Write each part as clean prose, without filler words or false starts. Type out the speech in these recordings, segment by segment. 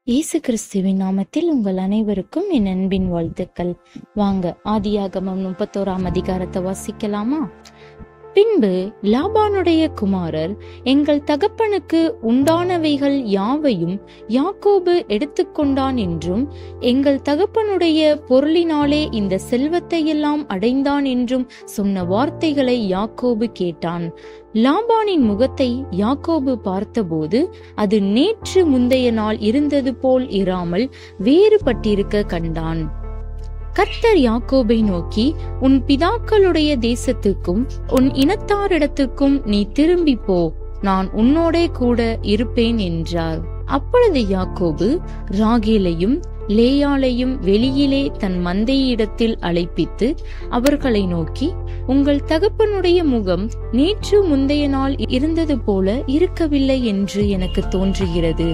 இயேசு கிறிஸ்துவின் நாமத்தில் உங்கள் அனைவருக்கும் என் அன்பின் வாழ்த்துக்கள். வாங்க ஆதியாகமம் 31ஆம் அதிகாரத்தை வாசிக்கலாமா? பின்பு லாபானுடைய குமாரர், எங்கள் தகப்பனுக்கு உண்டானவைகள் யாவையும் யாக்கோபு எடுத்துக்கொண்டான் என்றும், எங்கள் தகப்பனுடைய பொருளினாலே இந்த செல்வத்தை எல்லாம் அடைந்தான் என்றும் சொன்ன வார்த்தைகளை யாக்கோபு கேட்டான். லாபானின் முகத்தை யாக்கோபு பார்த்தபோது அது நேற்று முந்தைய நாள் இருந்தது போல் இராமல் வேறுபட்டிருக்க கண்டான். கர்த்தர் யாக்கோபை நோக்கி, உன் பிதாக்களுடைய தேசத்துக்கும் உன் இனத்தாரிடத்துக்கும் நீ திரும்பி போ, நான் உன்னோடே கூட இருப்பேன் என்றார். அப்பொழுது யாக்கோபு ராகேலையும் லேயாளையும் வெளியிலே தன் மந்தையிடத்தில் அழைப்பித்து அவர்களை நோக்கி, உங்கள் தகப்பனுடைய முகம் நேற்று முந்தைய நாள் இருந்தது போல இருக்கவில்லை என்று எனக்கு தோன்றுகிறது.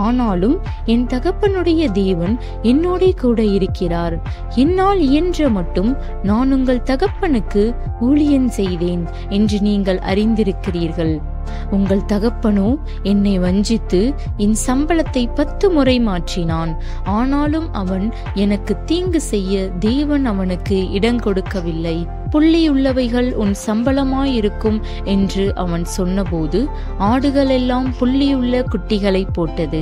ஆனாலும் என் தகப்பனுடைய தேவன் என்னோடே கூட இருக்கிறார். என்னால் இயன்ற மட்டும் நான் உங்கள் தகப்பனுக்கு ஊழியம் செய்தேன் என்று நீங்கள் அறிந்திருக்கிறீர்கள். உங்கள் தகப்பனோ என்னை வஞ்சித்து என் சம்பளத்தை 10 முறை மாற்றினான். ஆனாலும் அவன் எனக்கு தீங்கு செய்ய தேவன் அவனுக்கு இடம் கொடுக்கவில்லை. புள்ளியுள்ளவைகள் உன் சம்பளமாயிருக்கும் என்று அவன் சொன்னபோது ஆடுகள் எல்லாம் புள்ளியுள்ள குட்டிகளை போட்டது.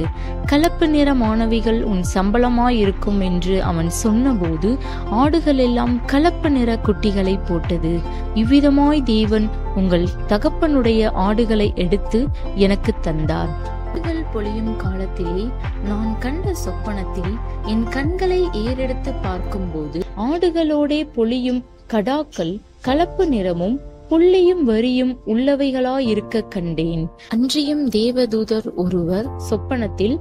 கலப்பு நிறமானவைகள் உன் சம்பளமாயிருக்கும் என்று அவன் சொன்னபோது ஆடுகள் எல்லாம் கலப்பு நிற குட்டிகளை போட்டது. இவ்விதமாய் தேவன் உங்கள் தகப்பனுடைய ஆடுகளை எடுத்து எனக்கு தந்தார். ஆடுகள் பொழியும் காலத்திலே நான் கண்ட சொப்பனத்தில் என் கண்களை ஏறெடுத்து பார்க்கும்போது ஆடுகளோடே பொழியும் கடாக்கள் கலப்பு நிறமும் புள்ளியும் வரியும் உள்ளவைகளாயிருக்க கண்டேன். அன்றியும் தேவதூதர் ஒருவர் சொப்பனத்தில்,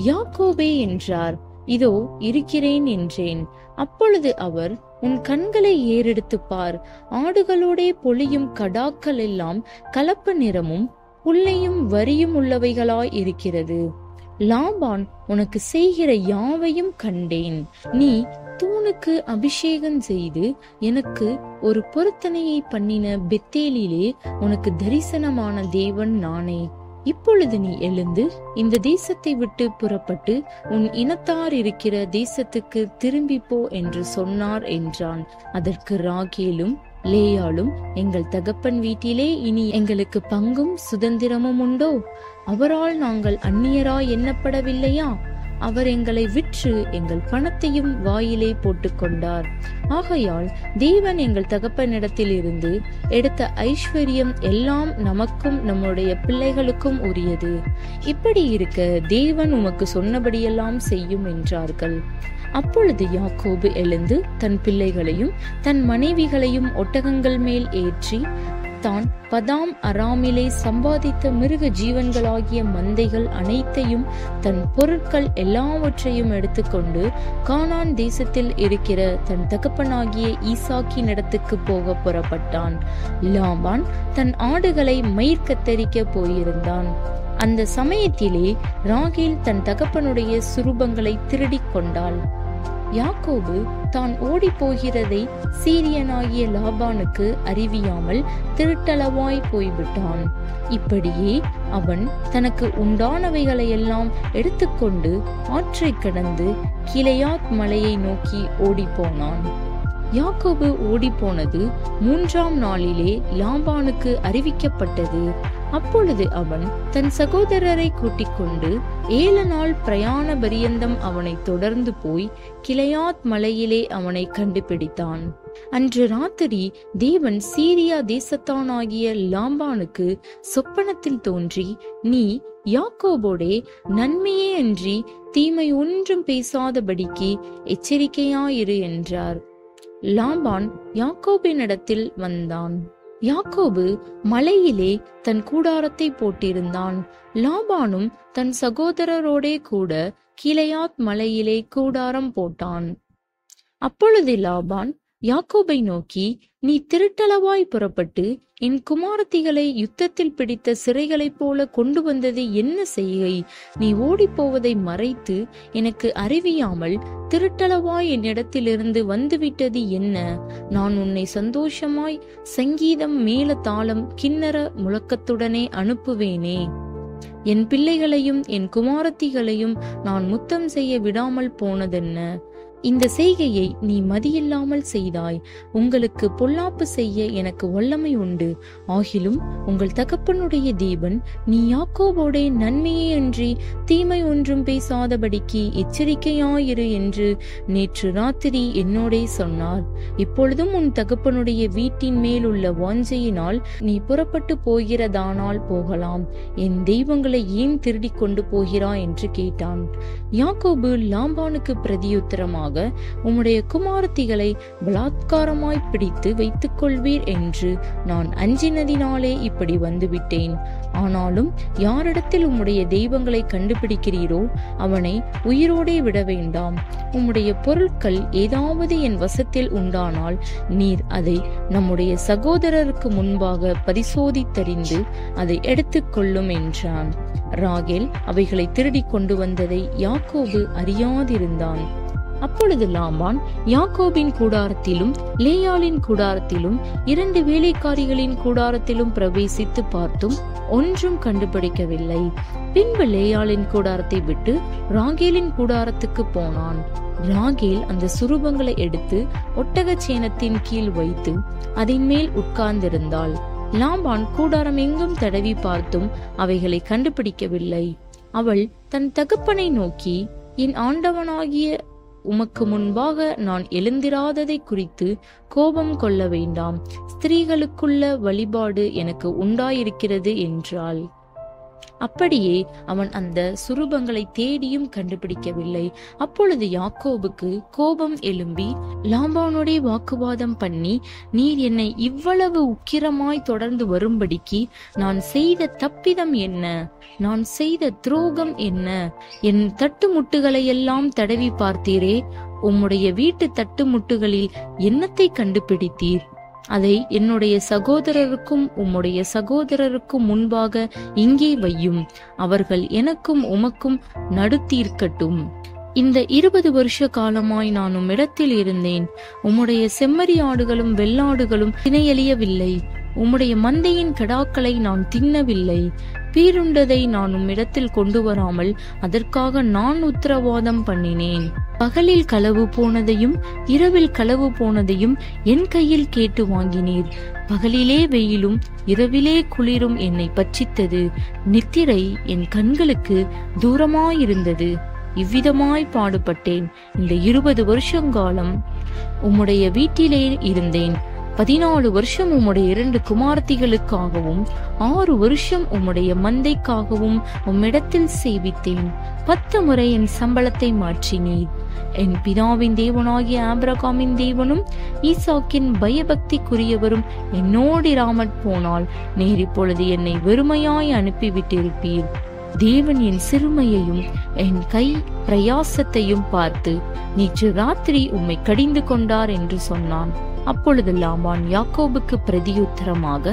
யாக்கோபே என்றார். இதோ இருக்கிறேன் என்றேன். அப்பொழுது அவர், உன் கண்களை ஏறெடுத்து பார், ஆடுகளோடே பொழியும் கடாக்கள் எல்லாம் கலப்பு நிறமும் புள்ளியும் வரியும் உள்ளவைகளாய் இருக்கிறது. லாபான் உனக்கு செய்கிற யாவையும் கண்டேன். நீ தூணுக்கு அபிஷேகம் செய்து எனக்கு ஒரு பொருத்தனையை பண்ணின பெத்தேலிலே உனக்கு தரிசனமான தேவன் நானே. இப்பொழுது நீ எழுந்து இந்த தேசத்தை விட்டு புறப்பட்டு உன் இனத்தார் இருக்கிற தேசத்துக்கு திரும்பி போ என்று சொன்னார் என்றான். அதற்கு ராகேலும் லேயாளும், எங்கள் தகப்பன் வீட்டிலே இனி எங்களுக்கு பங்கும் சுதந்திரமும் உண்டோ? அவரால் நாங்கள் அந்நியராய் எண்ணப்படவில்லையா? அவர் எங்களை விற்று எங்கள் பணத்தையும் வாயிலே போட்டுக்கொண்டார். ஆகையால் தேவன் எங்கள் தகப்பனிடத்தில் இருந்து எடுத்த ஐஸ்வர்யம் எல்லாம் நமக்கும் நம்முடைய பிள்ளைகளுக்கும் உரியது. இப்படி இருக்க தேவன் உமக்கு சொன்னபடியெல்லாம் செய்யும் என்றார்கள். அப்பொழுது யாக்கோபு எழுந்து தன் பிள்ளைகளையும் தன் மனைவிகளையும் ஒட்டகங்கள் மேல் ஏற்றி தான் பதாம் அராமிலே சம்பாதித்த மிருக ஜீவன்களாகிய மந்தைகள் அனைத்தையும் தன் பொருட்கள் எல்லாவற்றையும் எடுத்துக்கொண்டு கானான் தேசத்தில் இருக்கிற தன் தகப்பனாகிய ஈசாக்கின் இடத்துக்கு போக புறப்பட்டான். லாபான் தன் ஆடுகளை மயிர் கத்தரிக்க போயிருந்தான். அந்த சமயத்திலே ராகேல் தன் தகப்பனுடைய சுரூபங்களை திருடிக் கொண்டாள். யாக்கோபு தான் ஓடி போகிறதை சீரியனாகிய லாபானுக்கு அறிவியாமல் திருட்டளவாய் போய்விட்டான். இப்படியே அவன் தனக்கு உண்டானவைகளை எல்லாம் எடுத்துக்கொண்டு ஆற்றை கடந்து கிளையாத் மலையை நோக்கி ஓடிப்போனான். யாக்கோபு ஓடிப்போனது 3ஆம் நாளிலே லாபானுக்கு அறிவிக்கப்பட்டது. அப்பொழுது அவன் தன் சகோதரரை கூட்டிக் கொண்டு 7 நாள் பிரயாண பரியந்தம் அவனை தொடர்ந்து போய் கிளையாத் மலையிலே அவனை கண்டுபிடித்தான். அன்று ராத்திரி தேவன் சீரியா தேசத்தானாகிய லாபானுக்கு சொப்பனத்தில் தோன்றி, நீ யாக்கோபோடே நன்மையே அன்றி தீமை ஒன்றும் பேசாதபடிக்கு எச்சரிக்கையாயிரு என்றார். லாபான் யாக்கோபினிடத்தில் வந்தான். யாக்கோபு மலையிலே தன் கூடாரத்தை போட்டிருந்தான். லாபானும் தன் சகோதரரோடே கூட கிளையாத் மலையிலே கூடாரம் போட்டான். அப்பொழுது லாபான் யாக்கோபை நோக்கி, நீ திருட்டளவாய் புறப்பட்டு என் குமாரத்திகளை யுத்தத்தில் பிடித்த சிறைகளைப் போல கொண்டு வந்தது என்ன செய்கை? நீ ஓடிப்போவதை மறைத்து எனக்கு அறிவியாமல் திருட்டளவாய் என்னிடத்திலிருந்து வந்துவிட்டது என்ன? நான் உன்னை சந்தோஷமாய் சங்கீதம் மேல தாளம் கிண்ணற முழக்கத்துடனே அனுப்புவேனே. என் பிள்ளைகளையும் என் குமாரத்திகளையும் நான் முத்தம் செய்ய விடாமல் போனதென்ன? இந்த செய்கையை நீ மதியில்லாமல் செய்தாய். உங்களுக்கு பொல்லாப்பு செய்ய எனக்கு வல்லமை உண்டு. ஆகிலும் உங்கள் தகப்பனுடைய தேவன் நீ யாக்கோபோடே நன்மையே அன்றி தீமை ஒன்றும் பேசாதபடிக்கு எச்சரிக்கையாயிரு என்று நேற்று ராத்திரி என்னோடே சொன்னார். இப்பொழுதும் உன் தகப்பனுடைய வீட்டின் மேலுள்ள வாஞ்சையினால் நீ புறப்பட்டு போகிறதானால் போகலாம். என் தெய்வங்களை ஏன் திருடி கொண்டு போகிறாய் என்று கேட்டான். யாக்கோபு லாபானுக்கு பிரதியுத்தரமாக, உம்முடைய குமாரத்திகளை பலாத்காரமாய் பிடித்து வைத்துக் கொள்வீர் என்று நான் அஞ்சினதினாலே இப்படி வந்துவிட்டேன். ஆனாலும் யாரிடத்தில் உம்முடைய தெய்வங்களை கண்டுபிடிக்கிறீரோ அவனை உயிரோடே விட வேண்டாம். உம்முடைய பொருட்கள் ஏதாவது என் வசத்தில் உண்டானால் நீர் அதை நம்முடைய சகோதரருக்கு முன்பாக பரிசோதித்தறிந்து அதை எடுத்துக் கொள்ளும் என்றான். ராகேல் அவைகளை திருடி கொண்டு வந்ததை யாக்கோபு அறியாதிருந்தான். அப்பொழுது லாபான் யாக்கோபின் கூடாரத்திலும் லேயாளின் கூடாரத்திலும் 2 வேலைக்காரிகளின் கூடாரத்திலும் பிரவேசித்து பார்த்தும் ஒன்றும் கண்டுபிடிக்கவில்லை. பின்பு லேயாளின் கூடாரத்தை விட்டு ராகேலின் கூடாரத்துக்கு போனான். ராகேல் அந்த சுரூபங்களை எடுத்து ஒட்டகச் சேணத்தின் கீழ் வைத்து அதன் மேல் உட்கார்ந்திருந்தாள். லாபான் கூடாரம் எங்கும் தடவி பார்த்தும் அவைகளை கண்டுபிடிக்கவில்லை. அவள் தன் தகப்பனை நோக்கி, என் ஆண்டவனாகிய உமக்கு முன்பாக நான் எழுந்திராததை குறித்து கோபம் கொள்ள வேண்டாம். ஸ்திரீகளுக்குள்ள வழிபாடு எனக்கு உண்டாயிருக்கிறது என்றாள். அப்படியே அவன் அந்த சுரூபங்களை தேடியும் கண்டுபிடிக்கவில்லை. அப்பொழுது யாக்கோபுக்கு கோபம் எழும்பி லாபானோடே வாக்குவாதம் பண்ணி, நீர் என்னை இவ்வளவு உக்கிரமாய் தொடர்ந்து வரும்படிக்கு நான் செய்த தப்பிதம் என்ன? நான் செய்த துரோகம் என்ன? என் தட்டுமுட்டுகளை எல்லாம் தடவி பார்த்தீரே, உம்முடைய வீட்டு தட்டுமுட்டுகளில் என்னத்தை கண்டுபிடித்தீர்? அதை என்னுடைய சகோதரருக்கும் உம்முடைய சகோதரருக்கும் முன்பாக இங்கே வையும். அவர்கள் எனக்கும் உமக்கும் நடுத்தீர்க்கட்டும். இந்த 20 வருஷ காலமாய் நான் உம்மிடத்தில் இருந்தேன். உம்முடைய செம்மறி ஆடுகளும் வெள்ளாடுகளும் தினையலியவில்லை. உம்முடைய மந்தையின் கடாக்களை நான் தின்னவில்லை. பீருண்டதை நான் உம்மிடத்தில் கொண்டு வராமல் அதற்காக நான் உத்தரவாதம் பண்ணினேன். பகலில் களவு போனதையும் இரவில் களவு போனதையும் என் கையில் கேட்டு வாங்கினீர். பகலிலே வெயிலும் இரவிலே குளிரும் என்னை பட்சித்தது. நித்திரை என் கண்களுக்கு தூரமாயிருந்தது. இவ்விதமாய் பாடுபட்டேன். இந்த 20 வருஷங்காலம் உம்முடைய வீட்டிலே இருந்தேன். 14 வருஷம் உம்முடைய 2 குமாரத்திகளுக்காகவும் 6 வருஷம் உம்முடைய மந்தைக்காகவும் உம்மிடத்தில் சேவித்தேன். 10 முறை என் சம்பளத்தை மாற்றினீர். என் பிதாவின் தேவனாகிய ஆபிரகாமின் தேவனும் ஈசாக்கின் பயபக்திக்குரியவரும் என்னோடிராமற் போனால் நீர் இப்பொழுது என்னை வெறுமையாய் அனுப்பிவிட்டிருப்பீர். தேவன் என் சிறுமையையும் என் கை பிரயாசத்தையும் பார்த்து நேற்று ராத்திரி உம்மை கடிந்து கொண்டார் என்று சொன்னான். அப்பொழுது லாபான் யாக்கோபுக்கு பிரதியுத்தரமாக,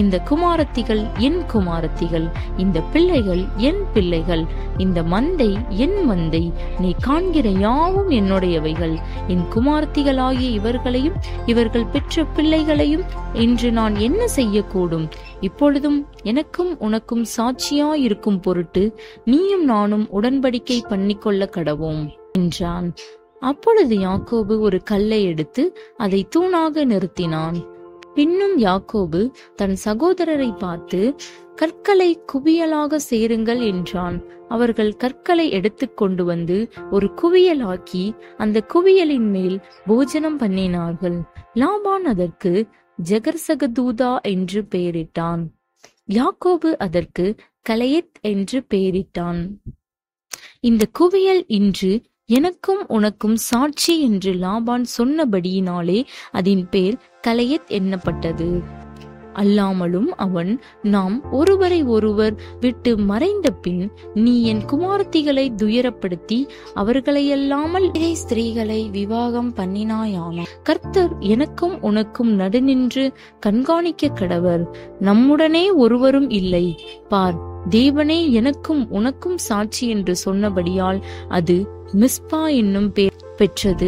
இந்த குமாரத்திகள் என் குமாரத்திகள், இந்த பிள்ளைகள் என் பிள்ளைகள், இந்த மந்தை என் மந்தை, நீ காண்கிற யாவும் என்னுடையவைகள். என் குமாரத்திகளாகிய இவர்களையும் இவர்கள் பெற்ற பிள்ளைகளையும் இன்று நான் என்ன செய்யக்கூடும்? இப்பொழுதும் எனக்கும் உனக்கும் சாட்சியாயிருக்கும் பொருட்டு நீயும் நானும் உடன்படிக்கை பண்ணிக்கொள்ள கடவோம் என்றான். அப்பொழுது யாக்கோபு ஒரு கல்லை எடுத்து அதை தூணாக நிறுத்தினான். பின்னும் யாக்கோபு தன் சகோதரரை பார்த்து, கற்களை குவியலாக சேருங்கள் என்றான். அவர்கள் கற்களை எடுத்துக் கொண்டு வந்து ஒரு குவியலாக்கி அந்த குவியலின் மேல் போஜனம் பண்ணினார்கள். லாபான் அதற்கு ஜெகர்சகதூதா என்று பெயரிட்டான். யாக்கோபு அதற்கு கலயெத் என்று பெயரிட்டான். இந்த குவியல் இன்று எனக்கும் உனக்கும் சாட்சி என்று லாபான் சொன்னபடியினாலே அதன் பேர் கலயெத் எண்ணப்பட்டது. அல்லாமலும் அவன், நாம் ஒருவரை ஒருவர் விட்டு மறைந்த பின் நீ என் குமாரத்திகளை துயரப்படுத்தி அவர்களையல்லாமல் ஸ்திரீகளை விவாகம் பண்ணினாயான கர்த்தர் எனக்கும் உனக்கும் நடுநின்று கண்காணிக்க கடவர். நம்முடனே ஒருவரும் இல்லை. பார், தேவனே எனக்கும் உனக்கும் சாட்சி என்று சொன்னபடியால் அது மிஸ்பா என்னும் பெயர் பெற்றது.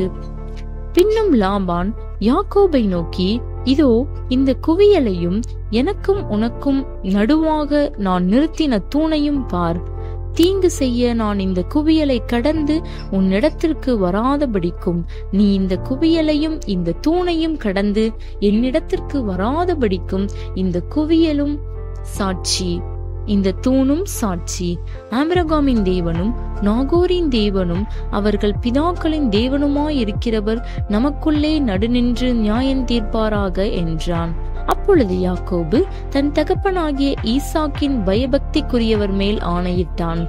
பின்னும் லாபான் யாக்கோபை நோக்கி, இதோ இந்த குவியலையும் எனக்கும் உனக்கும் நடுவாக நான் நிறுத்தின தூணையும் பார். தீங்கு செய்ய நான் இந்த குவியலை கடந்து உன்னிடத்திற்கு வராதபடிக்கும் நீ இந்த குவியலையும் இந்த தூணையும் கடந்து என்னிடத்திற்கு வராதபடிக்கும் இந்த குவியலும் சாட்சி, இந்த தூணும் சாட்சி. ஆபிரகாமின் தேவனும் நாகோரின் தேவனும் அவர்கள் பிதாக்களின் தேவனுமாயிருக்கிறவர் நமக்குள்ளே நடுநின்று நியாயம் தீர்ப்பாராக என்றான். அப்பொழுது யாக்கோபு தன் தகப்பனாகிய ஈசாக்கின் பயபக்திக்குரியவர் மேல் ஆணையிட்டான்.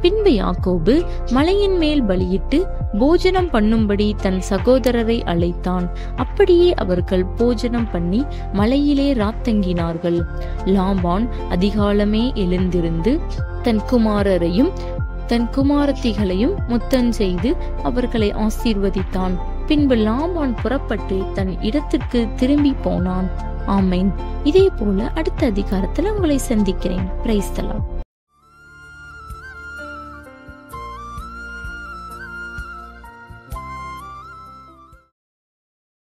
பின்பு யாக்கோபு மலையின் மேல் பலியிட்டு போஜனம் பண்ணும்படி தன் சகோதரரை அழைத்தான். அப்படியே அவர்கள் போஜனம் பண்ணி மலையிலே ராத்தங்கினார்கள். லாபான் அதிகாலமே எழுந்திருந்து தன் குமாரரையும் தன் குமாரத்திகளையும் முத்தம் செய்து அவர்களை ஆசீர்வதித்தான். பின்பு லாபான் புறப்பட்டு தன் இடத்திற்கு திரும்பி போனான். ஆமென். இதே போல அடுத்த அதிகாரத்துல உங்களை சந்திக்கிறேன். Praise the Lord.